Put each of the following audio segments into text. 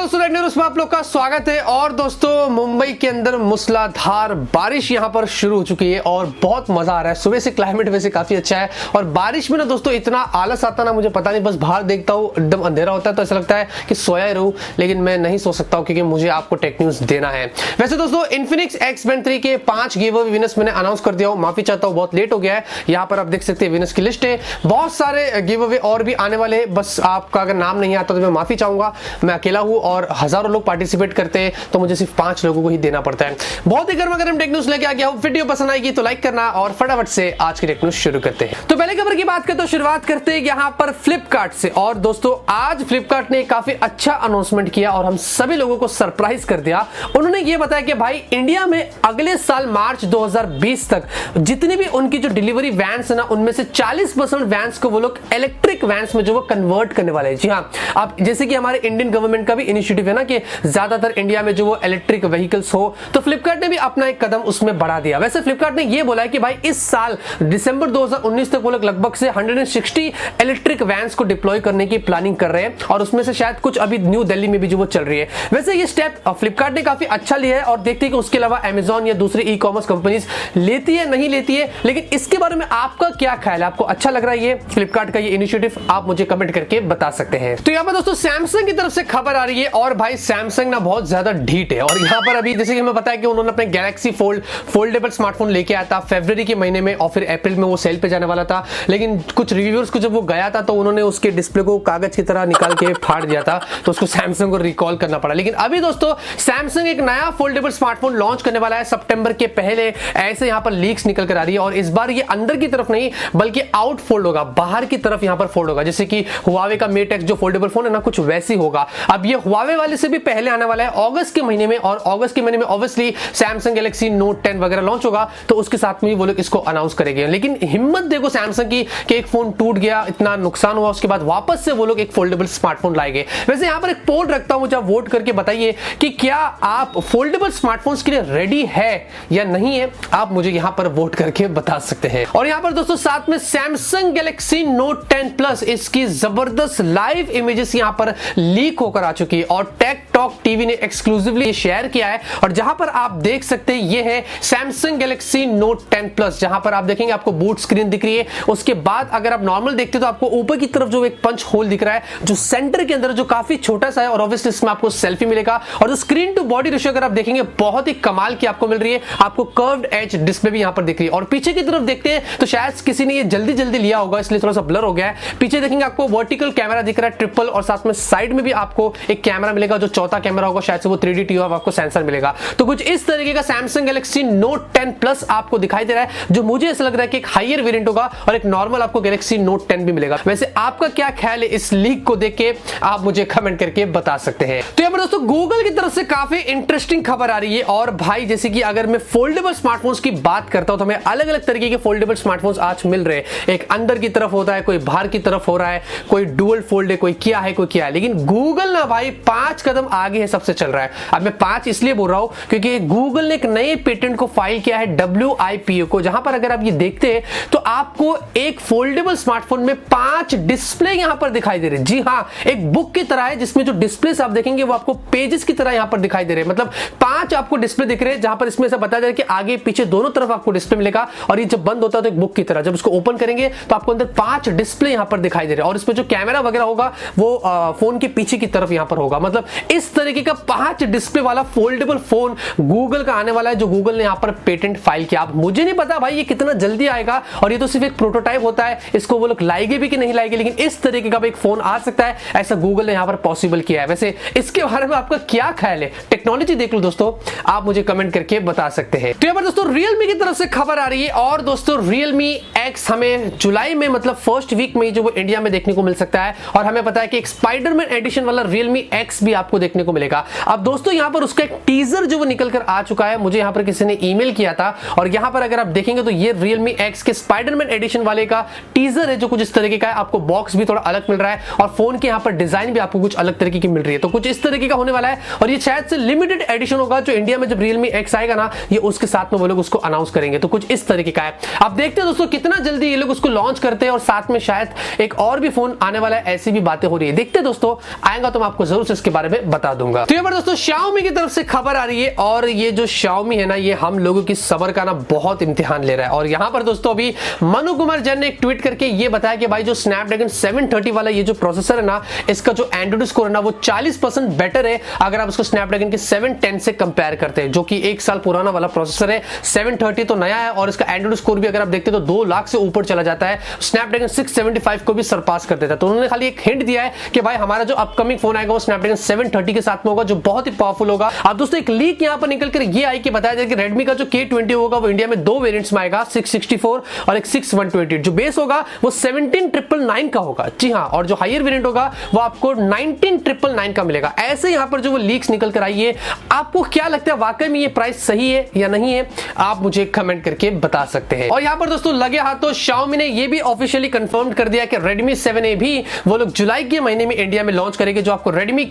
दोस्तों, टेक्नो में आप लोग का स्वागत है। और दोस्तों, मुंबई के अंदर मूसलाधार बारिश यहां पर शुरू हो चुकी है और बहुत मजा आ रहा है। सुबह से क्लाइमेट वैसे काफी अच्छा है और बारिश में ना दोस्तों इतना आलस आता ना, मुझे पता नहीं, बस बाहर देखता हूँ एकदम अंधेरा होता है तो ऐसा लगता है कि सोया ही रहूं, लेकिन मैं नहीं सो सकता हूँ क्योंकि मुझे आपको टेक न्यूज देना है। वैसे दोस्तों, इन्फिनिक्स X Band 3 के 5 गिव अवे विनर्स मैंने अनाउंस कर दिया हूँ। माफी चाहता हूँ, बहुत लेट हो गया है। यहाँ पर आप देख सकते हैं विनर्स की लिस्ट है, बहुत सारे गिव अवे और भी आने वाले हैं। बस आपका अगर नाम नहीं आता तो मैं माफी चाहूंगा। मैं अकेला हूं और हजारों लोग पार्टिसिपेट करते हैं तो मुझे सिर्फ 5 लोगों को ही देना पड़ता है। बहुत ही गर्मा गर्म टेक न्यूज लेके आ गया हूं। वीडियो पसंद आएगी तो लाइक करना और फटाफट से आज की टेक न्यूज शुरू करते हैं। तो पहले खबर की बात करते हैं, शुरुआत करते हैं यहां पर फ्लिपकार्ट से। और दोस्तों, आज फ्लिपकार्ट ने काफी अच्छा अनाउंसमेंट किया और हम सभी लोगों को सरप्राइज कर दिया। उन्होंने यह बताया कि भाई इंडिया में अगले साल मार्च 2020 तक जितनी भी उनकी जो डिलीवरी वैन्स है ना, उनमें से 40% वैन्स को वो लोग इलेक्ट्रिक वैन्स में जो वो कन्वर्ट करने वाले हैं। जी हाँ, अब जैसे कि हमारे इंडियन गवर्नमेंट का भी इनिशिएटिव है ना कि ज्यादातर इंडिया में जो वो इलेक्ट्रिक व्हीकल्स हो, तो फ्लिपकार्ट ने भी अपना एक कदम उसमें बढ़ा दिया। वैसे फ्लिपकार्ट ने ये बोला है कि भाई इस साल दिसंबर 2019 तक वो लोग लगभग से 160 इलेक्ट्रिक वैन्स को डिप्लॉय करने की प्लानिंग कर रहे हैं और उसमें से शायद कुछ अभी न्यू दिल्ली में भी जो वो चल रही है। वैसे ये स्टेप फ्लिपकार्ट ने काफी अच्छा लिया है और देखते हैं कि उसके अलावा अमेजॉन या दूसरी ई कॉमर्स कंपनीज लेती है नहीं लेती है। लेकिन इसके बारे में आपका क्या ख्याल है? आपको अच्छा लग रहा है ये फ्लिपकार्ट का ये इनिशिएटिव? आप मुझे कमेंट करके बता सकते हैं। तो यहाँ पर दोस्तों सैमसंग की तरफ से खबर आ रही है और भाई सैमसंग ना बहुत ज्यादा ढीठ है। और यहाँ पर अभी जैसे कि हमें पता है कि उन्होंने अपने गैलेक्सी फोल्डेबल स्मार्टफोन लेके आया था फरवरी के महीने में और फिर अप्रैल में वो सेल पे जाने वाला था। लेकिन कुछ रिव्यूअर्स को जब वो गया था तो उन्होंने उसके डिस्प्ले को कागज की तरह निकाल के फाड़ दिया था, तो उसको सैमसंग को रिकॉल करना पड़ा। लेकिन अभी दोस्तों सैमसंग एक नया फोल्डेबल स्मार्टफोन लॉन्च करने वाला है सितंबर के पहले, ऐसे यहाँ पर लीक्स निकल कर आ रही है। और इस बार ये अंदर की तरफ नहीं बल्कि आउट फोल्ड होगा, बाहर की तरफ यहाँ पर फोल्ड होगा। जैसे कि हुआवे का मेट एक्स जो फोल्डेबल फोन है ना, कुछ वैसी होगा। अब ये हुआवे वाले से भी पहले आने वाला है अगस्त के महीने में, और अगस्त के महीने में ऑब्वियसली सैमसंग गैलेक्सी नोट 10 वगैरह लॉन्च होगा, तो उसके साथ में वो लोग इसको अनाउंस करेंगे। लेकिन हिम्मत देखो सैमसंग की कि एक फोन टूट गया, इतना नुकसान हुआ, उसके बाद वापस से वो लोग एक फोल्डेबल स्मार्टफोन लाएंगे। वैसे यहां पर एक पोल रखता हूं, जब वोट करके बताइए कि क्या आप फोल्डेबल स्मार्टफोन्स के लिए रेडी है या नहीं है। आप मुझे यहां पर वोट करके बता सकते हैं। और यहां पर दोस्तों साथ में सैमसंग गैलेक्सी नोट 10 प्लस, इसकी जबरदस्त लाइव इमेजेस यहां पर लीक होकर आ चुकी है और टेक टॉक टीवी ने एक्सक्लूसिवली शेयर किया है। और जहां पर आप देख सकते हैं ये है सैमसंग गैलेक्सी नोट 10 प्लस, जहां पर आप देखेंगे आपको बूट स्क्रीन दिख रही है। उसके बाद अगर आप नॉर्मल देखते तो आपको ऊपर की तरफ जो एक पंच होल दिख रहा है जो सेंटर के अंदर जो काफी छोटा सा है, और ऑब्वियसली इसमें आपको सेल्फी मिलेगा। और जो स्क्रीन टू बॉडी रेशियो अगर आप देखेंगे बहुत ही कमाल की आपको मिल रही है। आपको कर्व्ड एज डिस्प्ले भी यहां पर दिख रही है। और पीछे की तरफ देखते हैं तो शायद किसी ने ये जल्दी जल्दी लिया होगा इसलिए थोड़ा सा ब्लर हो गया है। पीछे देखेंगे आपको वर्टिकल कैमरा दिख रहा है ट्रिपल, और साथ में साइड में भी आपको एक कैमरा मिलेगा जो चौथा कैमरा होगा, शायद से वो 3D टी आपको सेंसर मिलेगा। तो कुछ इस तरीके का सैमसंग गैलेक्सी नोट 10 प्लस आपको दिखाई दे रहा है, जो मुझे ऐसा लग रहा है कि एक हायर वेरिएंट होगा और एक नॉर्मल आपको गैलेक्सी नोट 10 भी मिलेगा। वैसे आपका क्या ख्याल है इस लीक को देख के? आप मुझे कमेंट करके बता सकते हैं। तो यहाँ पर दोस्तों गूगल की तरफ से काफी इंटरेस्टिंग खबर आ रही है। और भाई जैसे कि अगर मैं फोल्डेबल स्मार्टफोन्स की बात करता हूं तो हमें अलग अलग तरीके के फोल्डेबल स्मार्टफोन्स आज मिल रहे हैं। एक अंदर की तरफ होता है, कोई बाहर की तरफ हो रहा है, कोई डुअल फोल्ड है, कोई क्या है कोई क्या है। लेकिन गूगल ना भाई 5 कदम आगे है, सबसे चल रहा है। अब मैं 5 इसलिए बोल रहा हूं क्योंकि गूगल ने एक नए पेटेंट को फाइल किया है WIPO को, जहां पर अगर आप ये देखते हैं तो आपको एक फोल्डेबल स्मार्टफोन में 5 डिस्प्ले यहां पर दिखाई दे रहे हैं। जी हां, एक बुक की तरह है जिसमें जो डिस्प्ले आप देखेंगे वो आपको पेजेस की तरह यहां पर दिखाई दे रहे हैं। मतलब 5 आपको डिस्प्ले दिख रहे हैं, जहां पर इसमें से बताया जाए कि आगे पीछे दोनों तरफ आपको डिस्प्ले मिलेगा। और ये जब बंद होता है तो एक बुक की तरह, जब उसको ओपन करेंगे तो आपको अंदर 5 डिस्प्ले यहां पर दिखाई दे रहे हैं। और इसमें जो कैमरा वगैरह होगा वो फोन के पीछे की तरफ यहां पर होगा। मतलब इस तरीके का 5 डिस्प्ले वाला फोल्डेबल फोन गूगल का आने वाला है, जो गूगल ने यहां पर पेटेंट फाइल किया। अब मुझे नहीं पता भाई ये कितना जल्दी आएगा, और ये तो सिर्फ एक प्रोटोटाइप होता है, इसको वो लोग लाएंगे भी कि नहीं लाएंगे, लेकिन इस तरीके का एक फोन आ सकता है, ऐसा गूगल ने यहां पर पॉसिबल किया है। वैसे इसके बारे में आपका क्या ख्याल है? टेक्नोलॉजी देख लो दोस्तों, आप मुझे कमेंट करके बता सकते हैं। तो यहां पर दोस्तों Realme की तरफ से खबर आ रही है। और दोस्तों Realme X हमें जुलाई में, मतलब फर्स्ट वीक में जो वो इंडिया में देखने को मिल सकता है। और हमें पता है कि एक स्पाइडरमैन एडिशन वाला Realme X भी आपको देखने को मिलेगा। अब दोस्तों यहां पर उसका एक टीजर जो वो निकल कर आ चुका है, मुझे यहां पर किसी ने ईमेल किया था। और यहां पर अगर आप देखेंगे तो ये Realme X के स्पाइडरमैन एडिशन वाले का टीजर है, जो कुछ इस तरीके का है। आपको बॉक्स भी थोड़ा अलग मिल रहा है और फोन के यहां पर डिजाइन भी आपको कुछ अलग तरीके की मिल रही है। तो कुछ इस तरीके का होने वाला है और ये शायद से लिमिटेड एडिशन होगा, जो इंडिया में जब Realme X आएगा ना, ये उसके साथ में वो लोग उसको अनाउंस करेंगे। तो कुछ इस तरीके का है। आप देखते हैं दोस्तों कितना जल्दी ये लोग उसको लॉन्च करते हैं और साथ में शायद एक और भी फोन आने वाला है, ऐसी भी बातें हो रही है। देखते हैं दोस्तों, आएगा तो मैं आपको जरूर से इसके बारे में बता दूंगा। तो यहाँ पर दोस्तों Xiaomi की तरफ से खबर आ रही है और ये जो Xiaomi है ना, ये हम लोगों की सबर का ना बहुत इम्तिहान ले रहा है। और यहाँ पर दोस्तों अभी मनु कुमार जैन ने एक ट्वीट करके ये बताया कि भाई जो स्नैपड्रैगन 730 वाला ये जो प्रोसेसर है ना, इसका जो एंड्रॉइड स्कोर है ना वो 40% बेटर है अगर आप उसको स्नैपड्रैगन के 710 से कंपेयर करते हैं, जो कि 1 साल पुराना वाला प्रोसेसर है। 730 तो नया है और इसका एंड्रॉइड स्कोर भी अगर आप देखते हैं तो 2 लाख से ऊपर चला जाता है, स्नैपड्रैगन 675 को भी सरपास कर देता है। तो उन्होंने खाली एक हिंट दिया है कि भाई हमारा जो अपकमिंग फोन आएगा वो स्नैपड्रैगन 730 के साथ में होगा, जो बहुत ही पावरफुल होगा। अब दोस्तों एक लीक यहां पर निकल कर ये आई कि बताया जाए कि Redmi का जो K20 होगा वो इंडिया में 2 वेरिएंट्स में आएगा, 664 और एक 6128। जो बेस होगा वो 17999 का होगा, जी हां, और जो हायर वेरिएंट होगा वो आपको 19999 का मिलेगा। ऐसे यहां पर जो वो लीक्स निकल कर आई है, आपको क्या लगता है वाकई में ये प्राइस सही है या नहीं है, आप मुझे कमेंट करके बता सकते हैं। और यहां पर दोस्तों लगे हाथों Xiaomi ने ये भी ऑफिशियली कंफर्म कर दिया कि Redmi 7A भी वो लोग जुलाई के महीने में इंडिया में लॉन्च करेंगे, जो आपको Redmi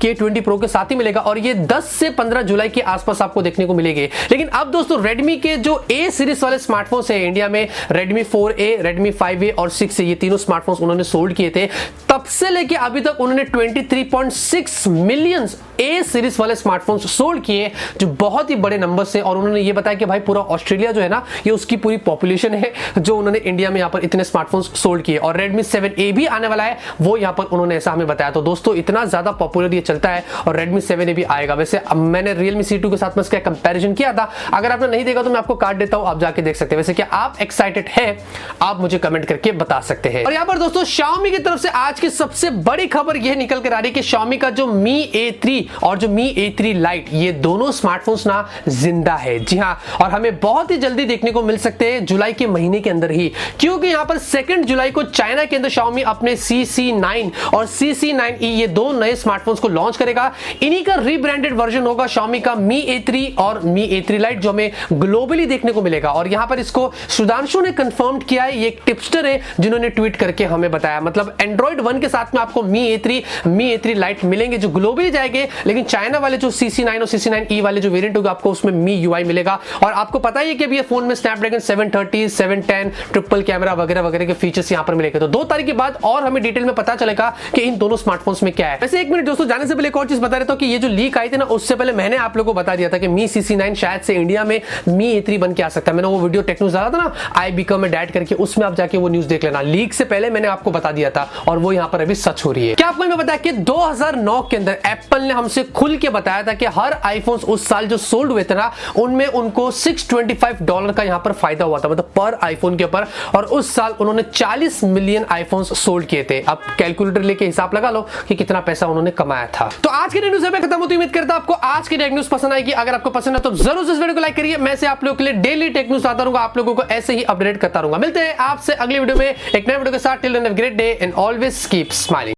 K20 Pro के साथ ही मिलेगा और ये 10 से 15 जुलाई के आसपास आपको देखने को मिलेगी। लेकिन अब दोस्तों Redmi के जो A सीरीज वाले स्मार्टफोन्स है इंडिया में, Redmi 4A, Redmi 5A और 6A, ये तीनों स्मार्टफोन्स उन्होंने सोल्ड किए थे। तब से लेके अभी तक उन्होंने 23.6 मिलियन A सीरीज वाले स्मार्टफोन्स सोल्ड किए, जो बहुत ही बड़े नंबर से। और उन्होंने ये बताया कि भाई पूरा ऑस्ट्रेलिया जो है ना, ये उसकी पूरी पॉपुलेशन है जो उन्होंने इंडिया में यहाँ पर इतने स्मार्टफोन्स सोल्ड किए। और Redmi 7A भी आने वाला है, वो यहाँ पर उन्होंने ऐसा हमें बताया। तो दोस्तों इतना ज्यादा पॉपुलर ये चलता है और Redmi 7A भी आएगा। वैसे मैंने Realme C2 के साथ में इसका कंपैरिजन किया था, अगर आपने नहीं देखा तो मैं आपको कार्ड देता हूं, आप जाके देख सकते हैं। वैसे क्या आप एक्साइटेड हैं, आप मुझे कमेंट करके बता सकते हैं। और यहाँ पर दोस्तों Xiaomi की तरफ से आज की सबसे बड़ी खबर यह निकल कर आ रही है कि Xiaomi का जो Mi A3 और जो Mi A3 Lite, ये दोनों स्मार्टफोन्स ना जिंदा है, जी हाँ, और हमें बहुत ही जल्दी देखने को मिल सकते हैं जुलाई के महीने के अंदर ही, क्योंकि यहाँ पर 2 जुलाई को चाइना के अंदर Xiaomi अपने CC9 और CC9E ये दो नए स्मार्टफोन्स को लॉन्च करेगा। इन्हीं का रीब्रांडेड वर्जन होगा Xiaomi का Mi A3 और Mi A3 Lite, जो हमें ग्लोबली देखने को मिलेगा। और यहाँ पर इसको सुधांशु ने कंफर्म किया है, ये एक टिप्सटर है जिन्होंने ट्वीट करके हमें बताया। मतलब एंड्रॉइड 1 के साथ में आपको Mi A3 Lite मिलेंगे जो ग्लोबली जाएंगे, लेकिन चाइना वाले जो CC9 और CC9E वाले जो वेरिएंट होगा आपको उसमें Mi UI मिलेगा। और आपको पता ही है कि अभी ये फोन में स्नैपड्रैगन 730, 710, ट्रिपल कैमरा वगैरह वगैरह के फीचर्स यहाँ पर मिलेंगे। तो 2 तारीख के बाद और हमें डिटेल में पता चलेगा कि इन दोनों स्मार्टफोन्स में क्या है। वैसे 1 मिनट दोस्तों, जाने से पहले एक और चीज बता देता हूं कि ये जो लीक आई थी ना, उससे पहले मैंने आप लोगों को बता दिया था कि Mi CC9 शायद से इंडिया में Mi A3 बन के आ सकता है। मैंने वो वीडियो टेक्नो डाला था ना, आई बिकम में डैड करके, उसमें आप जाके वो न्यूज देख लेना। लीक से पहले मैंने आपको बता दिया था और वो यहाँ पर अभी सच हो रही है। क्या आपको मैं बताया कि 2009 के अंदर एप्पल ने हमसे खुल के बताया था कि हर आईफोन उस साल जो सोल्ड हुए थे ना, उनमें उनको $625 का यहाँ पर फायदा हुआ था, मतलब पर आईफोन के ऊपर। और उस साल उन्होंने 40 मिलियन आईफोन सोल्ड किए थे। अब कैलकुलेटर लेके हिसाब लगा लो कि कितना पैसा उन्होंने कमाया था। तो आज की न्यूज़ में खत्म होती, उम्मीद करता हूं आपको आज की टेक न्यूज़ पसंद आएगी। अगर आपको पसंद है तो जरूर इस वीडियो को लाइक करिए। मैं से आप लोगों के लिए डेली टेक न्यूज़ आता रहूंगा, आप लोगों को ऐसे ही अपडेट करता रहूंगा। मिलते हैं आपसे अगली वीडियो में एक नए वीडियो के साथ। Till then have a great day and always keep smiling.